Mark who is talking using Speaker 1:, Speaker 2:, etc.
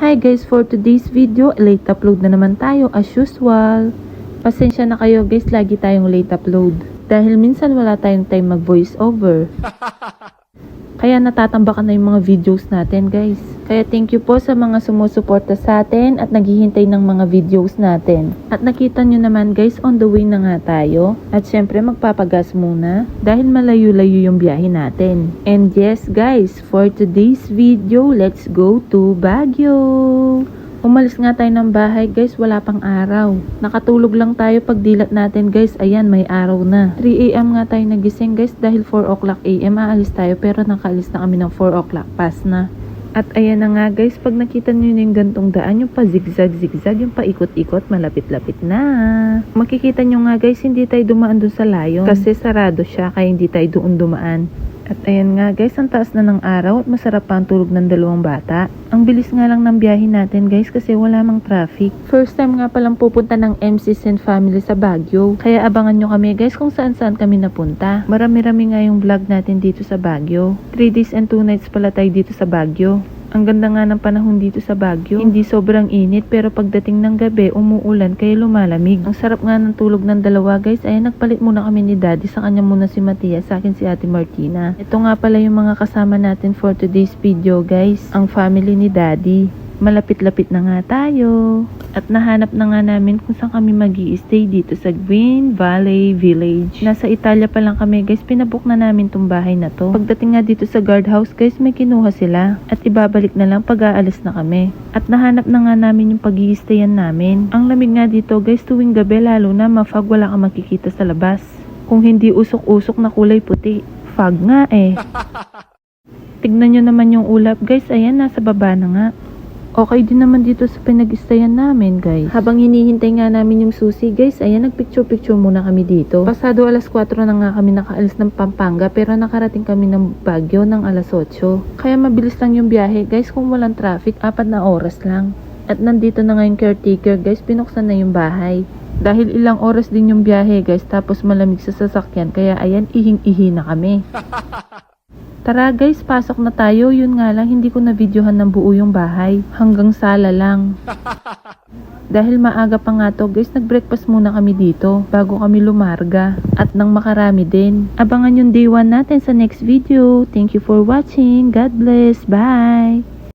Speaker 1: Hi guys, for today's video, late upload na naman tayo as usual. Pasensya na kayo guys, lagi tayong late upload. Dahil minsan wala tayong time mag voice over. Kaya natatambakan na yung mga videos natin guys. Kaya thank you po sa mga sumusuporta sa atin at naghihintay ng mga videos natin. At nakita nyo naman guys, on the way na nga tayo. At syempre magpapagas muna dahil malayo-layo yung biyahe natin. And yes guys, for today's video, let's go to Baguio. Umalis nga tayo ng bahay guys, wala pang araw. Nakatulog lang tayo pagdilat natin guys, ayan may araw na. 3 AM nga tayo nagising guys dahil 4 o'clock AM aalis tayo pero nakaalis na kami ng 4 o'clock pass na. At ayan na nga guys, pag nakita nyo yung gantong daan, yung pa zigzag-zigzag, yung pa ikot-ikot, malapit-lapit na. Makikita nyo nga guys, hindi tayo dumaan dun sa layon kasi sarado siya kaya hindi tayo doon dumaan. At ayan nga guys, ang taas na ng araw at masarap pa ang tulog ng dalawang bata. Ang bilis nga lang ng biyahe natin guys kasi wala mang traffic. First time nga palang pupunta ng MCs and family sa Baguio. Kaya abangan nyo kami guys kung saan-saan kami napunta. Marami-rami nga yung vlog natin dito sa Baguio. 3 days and 2 nights pala tayo dito sa Baguio. Ang ganda nga ng panahon dito sa Baguio. Hindi sobrang init pero pagdating ng gabi umuulan kaya lumalamig. Ang sarap nga ng tulog ng dalawa guys. Ay nagpalit muna kami ni Daddy. Sa kanya muna si Matias, sa akin si Ate Martina. Ito nga pala yung mga kasama natin for today's video guys. Ang family ni Daddy. Malapit-lapit na nga tayo. At nahanap na nga namin kung saan kami mag-i-stay dito sa Green Valley Village. Nasa Italia pa lang kami guys, pinabook na namin tong bahay na to. Pagdating nga dito sa guardhouse guys, may kinuha sila. At ibabalik na lang pag aalis na kami. At nahanap na nga namin yung pag-i-stayan namin. Ang lamig nga dito guys, tuwing gabi lalo na mafog, wala kang makikita sa labas. Kung hindi usok-usok na kulay puti, fog nga eh. Tignan nyo naman yung ulap guys, ayan nasa baba na nga. Okay din naman dito sa pinag-stayan namin guys. Habang hinihintay nga namin yung susi guys, ayan nagpicture-picture muna kami dito. Pasado alas 4 na nga kami nakaalis ng Pampanga pero nakarating kami ng Baguio ng alas 8. Kaya mabilis lang yung biyahe guys kung walang traffic, 4 na oras lang. At nandito na nga yung caretaker guys, binuksan na yung bahay. Dahil ilang oras din yung biyahe guys tapos malamig sa sasakyan kaya ayan ihing-ihi na kami. Tara guys, pasok na tayo. Yun nga lang, hindi ko na videohan ng buo yung bahay. Hanggang sala lang. Dahil maaga pa nga to guys, nag-breakfast muna kami dito bago kami lumarga. At nang makarami din. Abangan yung day 1 natin sa next video. Thank you for watching. God bless. Bye!